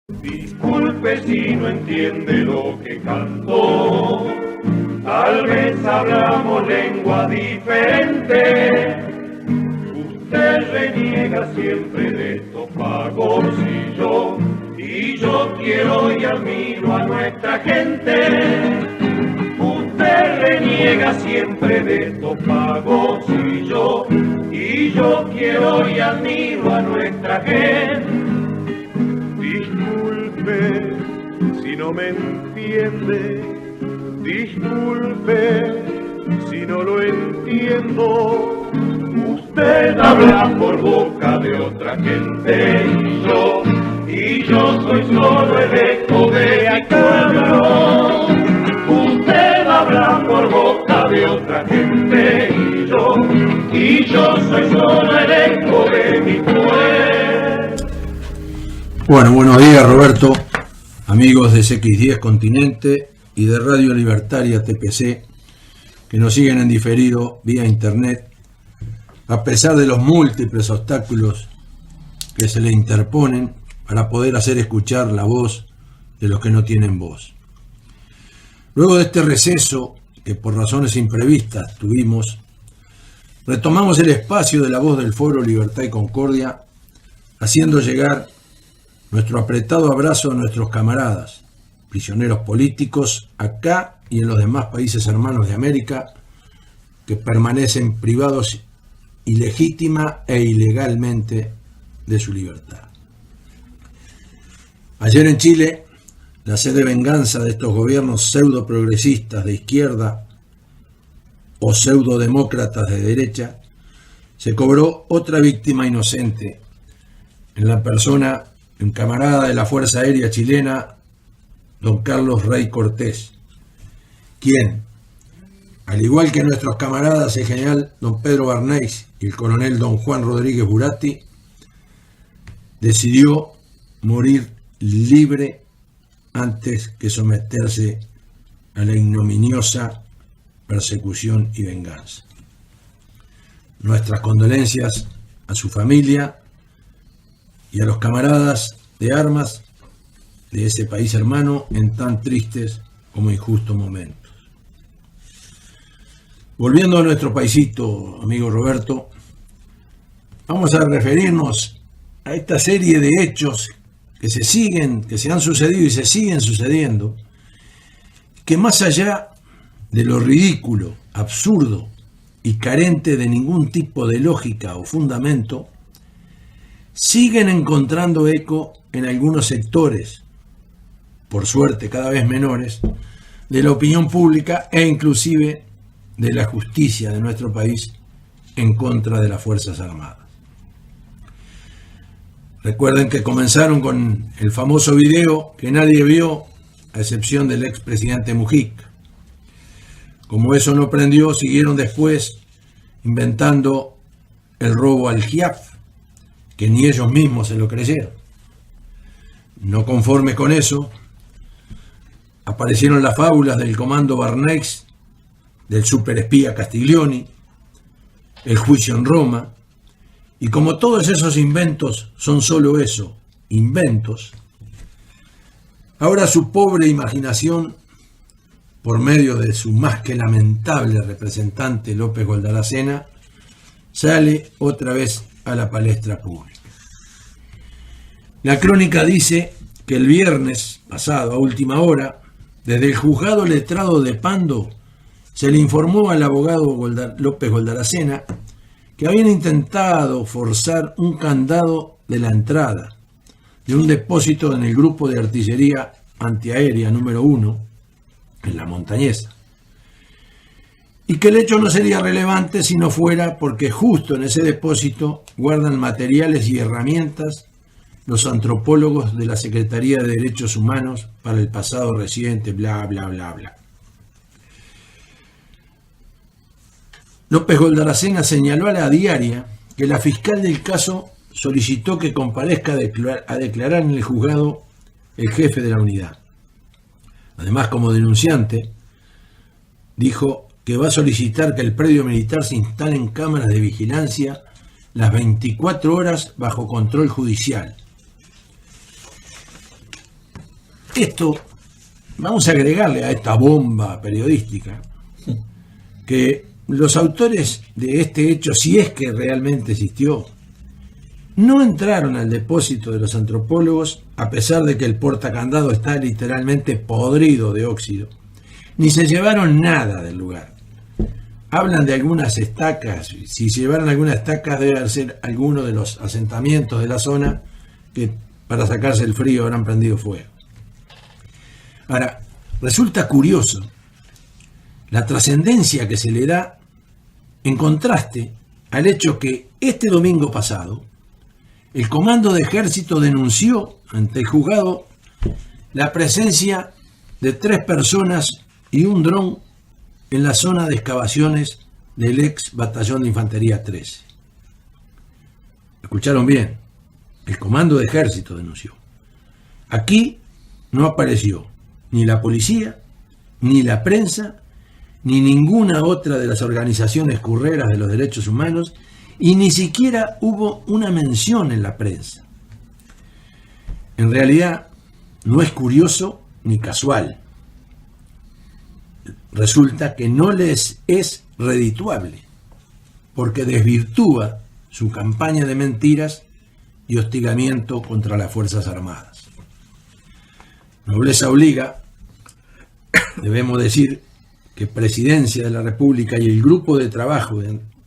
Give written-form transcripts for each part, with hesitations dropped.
Disculpe si no entiende lo que canto, tal vez hablamos lengua diferente. Usted reniega siempre de estos pagos y yo quiero y admiro a nuestra gente. Usted reniega siempre de estos pagos y yo quiero y admiro a nuestra gente. Disculpe si no me entiende, disculpe si no lo entiendo. Usted habla por boca de otra gente y yo soy solo el eco de mi pueblo. Usted habla por boca de otra gente y yo soy solo el eco de mi pueblo. Bueno, buenos días Roberto, amigos de CX10 Continente y de Radio Libertaria TPC, que nos siguen en diferido vía internet, a pesar de los múltiples obstáculos que se le interponen para poder hacer escuchar la voz de los que no tienen voz. Luego de este receso, que por razones imprevistas tuvimos, retomamos el espacio de la voz del Foro Libertad y Concordia, haciendo llegar nuestro apretado abrazo a nuestros camaradas, prisioneros políticos acá y en los demás países hermanos de América, que permanecen privados ilegítima e ilegalmente de su libertad. Ayer en Chile, la sed de venganza de estos gobiernos pseudo progresistas de izquierda o pseudo demócratas de derecha, se cobró otra víctima inocente en la persona de un camarada de la Fuerza Aérea Chilena, don Carlos Rey Cortés, quien, al igual que nuestros camaradas el general don Pedro Barnés y el coronel don Juan Rodríguez Buratti, decidió morir libre antes que someterse a la ignominiosa persecución y venganza. Nuestras condolencias a su familia y a los camaradas de armas de ese país hermano en tan tristes como injustos momentos. Volviendo a nuestro paisito, amigo Roberto, vamos a referirnos a esta serie de hechos que se han sucedido y se siguen sucediendo, que más allá de lo ridículo, absurdo y carente de ningún tipo de lógica o fundamento, siguen encontrando eco en algunos sectores, por suerte cada vez menores, de la opinión pública e inclusive de la justicia de nuestro país en contra de las Fuerzas Armadas. Recuerden que comenzaron con el famoso video que nadie vio, a excepción del expresidente Mujica. Como eso no prendió, siguieron después inventando el robo al GIAF, que ni ellos mismos se lo creyeron. No conforme con eso, aparecieron las fábulas del comando Barnés, del superespía Castiglioni, el juicio en Roma, y como todos esos inventos son solo eso, inventos, ahora su pobre imaginación, por medio de su más que lamentable representante López Goldalacena, sale otra vez a la palestra pública. La crónica dice que el viernes pasado, a última hora, desde el juzgado letrado de Pando, se le informó al abogado López Goldalacena que habían intentado forzar un candado de la entrada de un depósito en el grupo de artillería antiaérea número 1, en la Montañesa, y que el hecho no sería relevante si no fuera porque justo en ese depósito guardan materiales y herramientas los antropólogos de la Secretaría de Derechos Humanos para el pasado reciente, bla, bla, bla, bla. López Goldalacena señaló a La Diaria que la fiscal del caso solicitó que comparezca a declarar en el juzgado el jefe de la unidad. Además, como denunciante, dijo que va a solicitar que el predio militar se instalen cámaras de vigilancia las 24 horas bajo control judicial. que esto, vamos a agregarle a esta bomba periodística, que los autores de este hecho, si es que realmente existió, no entraron al depósito de los antropólogos, a pesar de que el portacandado está literalmente podrido de óxido, ni se llevaron nada del lugar. Hablan de algunas estacas. Si se llevaron algunas estacas, debe ser alguno de los asentamientos de la zona que para sacarse el frío habrán prendido fuego. Ahora, resulta curioso la trascendencia que se le da en contraste al hecho que este domingo pasado el Comando de Ejército denunció ante el juzgado la presencia de 3 personas y un dron en la zona de excavaciones del ex Batallón de Infantería 13. Escucharon bien, el Comando de Ejército denunció. Aquí no apareció ni la policía, ni la prensa, ni ninguna otra de las organizaciones curreras de los derechos humanos, y ni siquiera hubo una mención en la prensa. En realidad, no es curioso ni casual. Resulta que no les es redituable, porque desvirtúa su campaña de mentiras y hostigamiento contra las Fuerzas Armadas. Nobleza obliga, debemos decir que Presidencia de la República y el grupo de trabajo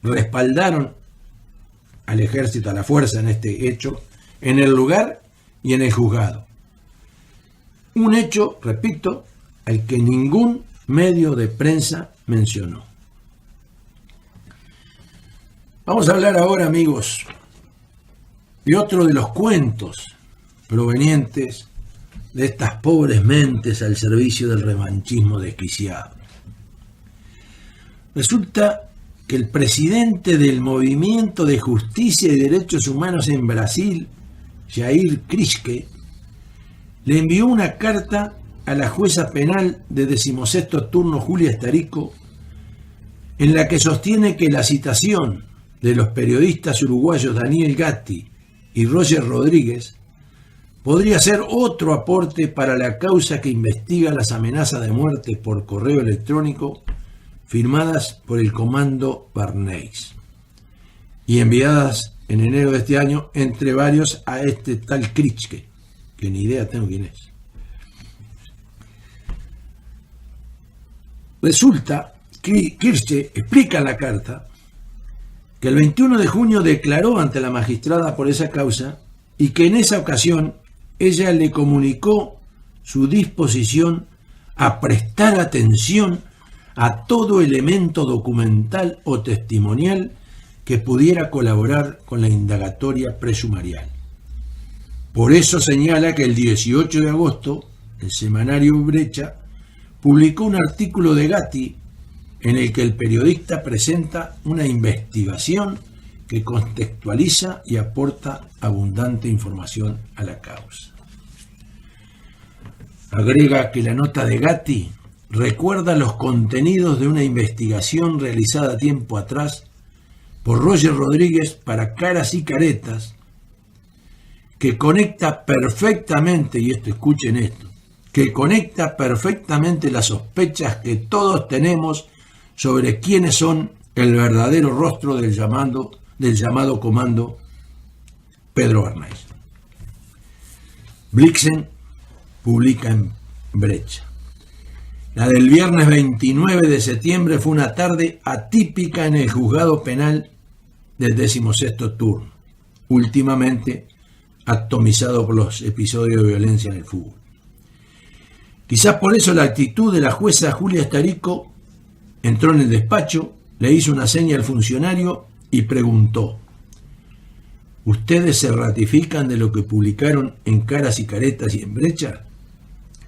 respaldaron al ejército, a la fuerza en este hecho, en el lugar y en el juzgado. Un hecho, repito, al que ningún medio de prensa mencionó. Vamos a hablar ahora, amigos, de otro de los cuentos provenientes de estas pobres mentes al servicio del revanchismo desquiciado. Resulta que el presidente del Movimiento de Justicia y Derechos Humanos en Brasil, Jair Krischke, le envió una carta a la jueza penal de 16º turno Julia Starico, en la que sostiene que la citación de los periodistas uruguayos Daniel Gatti y Roger Rodríguez podría ser otro aporte para la causa que investiga las amenazas de muerte por correo electrónico firmadas por el Comando Barneys y enviadas en enero de este año, entre varios, a este tal Krischke, que ni idea tengo quién es. Resulta que Krischke explica en la carta que el 21 de junio declaró ante la magistrada por esa causa y que en esa ocasión ella le comunicó su disposición a prestar atención a todo elemento documental o testimonial que pudiera colaborar con la indagatoria presumarial. Por eso señala que el 18 de agosto, el semanario Brecha publicó un artículo de Gatti en el que el periodista presenta una investigación que contextualiza y aporta abundante información a la causa. Agrega que la nota de Gatti recuerda los contenidos de una investigación realizada tiempo atrás por Roger Rodríguez para Caras y Caretas, que conecta perfectamente, y esto escuchen esto, que conecta perfectamente las sospechas que todos tenemos sobre quiénes son el verdadero rostro del llamado Comando Pedro Barneys. Blixen publica en Brecha. La del viernes 29 de septiembre fue una tarde atípica en el juzgado penal del 16º turno, últimamente atomizado por los episodios de violencia en el fútbol. Quizás por eso la actitud de la jueza Julia Starico entró en el despacho, le hizo una seña al funcionario y preguntó: ¿ustedes se ratifican de lo que publicaron en Caras y Caretas y en Brecha?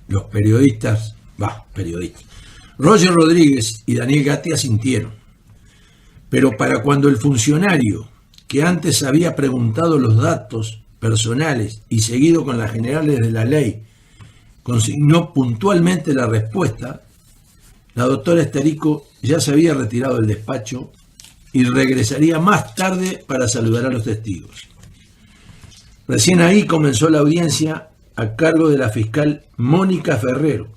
Los periodistas, Roger Rodríguez y Daniel Gatti asintieron. Pero para cuando el funcionario, que antes había preguntado los datos personales y seguido con las generales de la ley, consignó puntualmente la respuesta, la doctora Starico ya se había retirado del despacho y regresaría más tarde para saludar a los testigos. Recién ahí comenzó la audiencia a cargo de la fiscal Mónica Ferrero,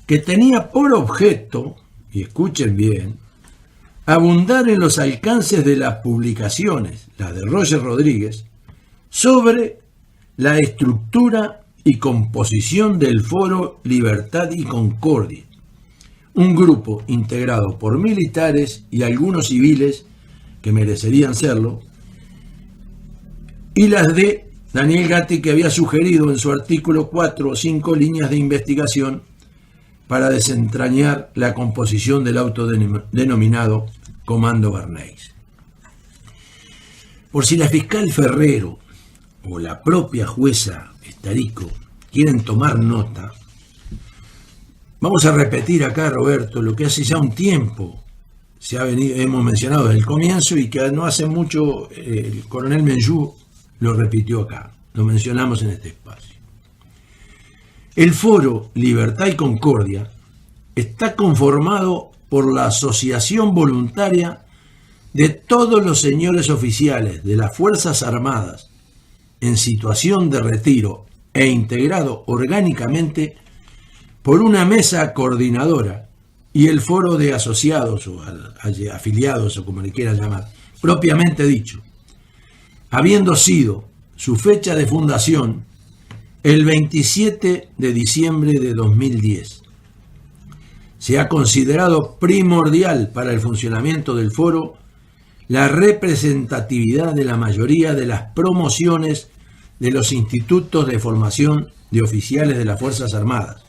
que tenía por objeto, y escuchen bien, abundar en los alcances de las publicaciones, las de Roger Rodríguez, sobre la estructura y composición del Foro Libertad y Concordia, un grupo integrado por militares y algunos civiles que merecerían serlo, y las de Daniel Gatti, que había sugerido en su artículo 4 o 5 líneas de investigación para desentrañar la composición del autodenominado Comando Barneix. Por si la fiscal Ferrero o la propia jueza Estarico quieren tomar nota, vamos a repetir acá, Roberto, lo que hace ya un tiempo hemos mencionado desde el comienzo y que no hace mucho el coronel Menjú lo repitió acá, lo mencionamos en este espacio. El Foro Libertad y Concordia está conformado por la asociación voluntaria de todos los señores oficiales de las Fuerzas Armadas en situación de retiro e integrado orgánicamente por una mesa coordinadora y el foro de asociados o afiliados o como le quieran llamar, propiamente dicho, habiendo sido su fecha de fundación el 27 de diciembre de 2010. Se ha considerado primordial para el funcionamiento del foro la representatividad de la mayoría de las promociones de los institutos de formación de oficiales de las Fuerzas Armadas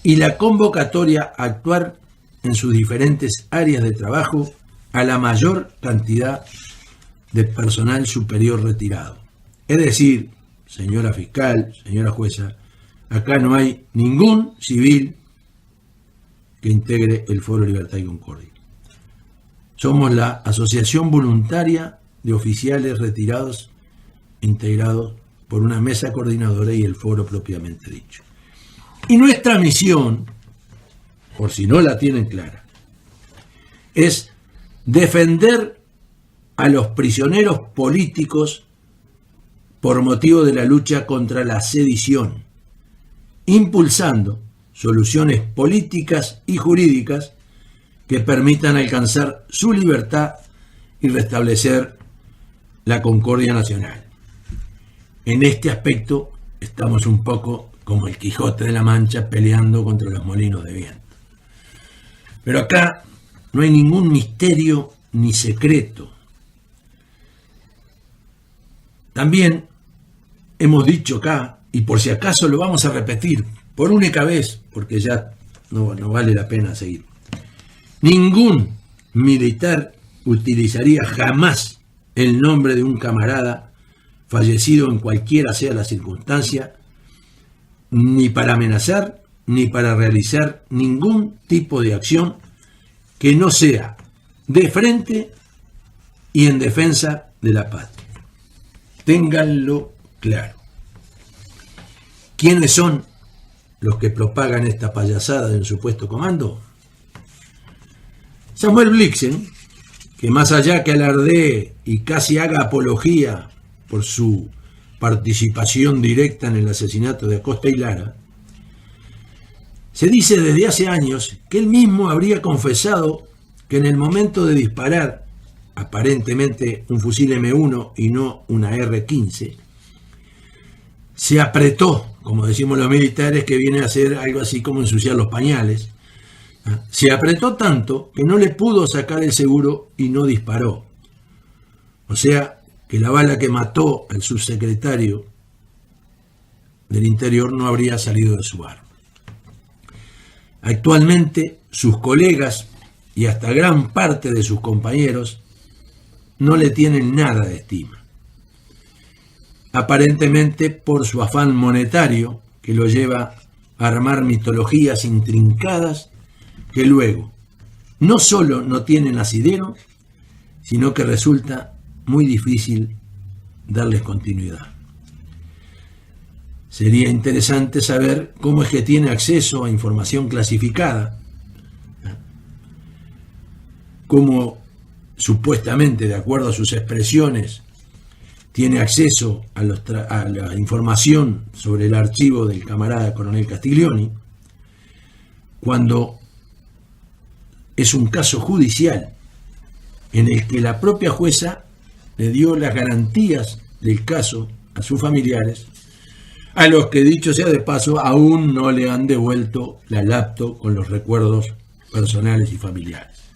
y la convocatoria a actuar en sus diferentes áreas de trabajo a la mayor cantidad de personal superior retirado. Es decir, señora fiscal, señora jueza, acá no hay ningún civil que integre el Foro Libertad y Concordia. Somos la asociación voluntaria de oficiales retirados integrados por una mesa coordinadora y el foro propiamente dicho. Y nuestra misión, por si no la tienen clara, es defender a los prisioneros políticos por motivo de la lucha contra la sedición, impulsando soluciones políticas y jurídicas que permitan alcanzar su libertad y restablecer la concordia nacional. En este aspecto estamos un poco como el Quijote de la Mancha peleando contra los molinos de viento. Pero acá no hay ningún misterio ni secreto. También hemos dicho acá, y por si acaso lo vamos a repetir por única vez, porque ya no vale la pena seguir. Ningún militar utilizaría jamás el nombre de un camarada fallecido en cualquiera sea la circunstancia, ni para amenazar, ni para realizar ningún tipo de acción que no sea de frente y en defensa de la patria. Ténganlo claro. ¿Quiénes son los que propagan esta payasada del supuesto comando? Samuel Blixen, que más allá que alardee y casi haga apología por su participación directa en el asesinato de Acosta y Lara, se dice desde hace años que él mismo habría confesado que en el momento de disparar, aparentemente un fusil M1 y no una R-15, se apretó, como decimos los militares, que viene a ser algo así como ensuciar los pañales. Se apretó tanto que no le pudo sacar el seguro y no disparó. O sea, que la bala que mató al subsecretario del Interior no habría salido de su arma. Actualmente, sus colegas y hasta gran parte de sus compañeros no le tienen nada de estima. Aparentemente por su afán monetario que lo lleva a armar mitologías intrincadas que luego no solo no tienen asidero, sino que resulta muy difícil darles continuidad. Sería interesante saber cómo es que tiene acceso a información clasificada, cómo supuestamente, de acuerdo a sus expresiones, tiene acceso a la información sobre el archivo del camarada coronel Castiglioni, cuando es un caso judicial en el que la propia jueza le dio las garantías del caso a sus familiares, a los que, dicho sea de paso, aún no le han devuelto la laptop con los recuerdos personales y familiares.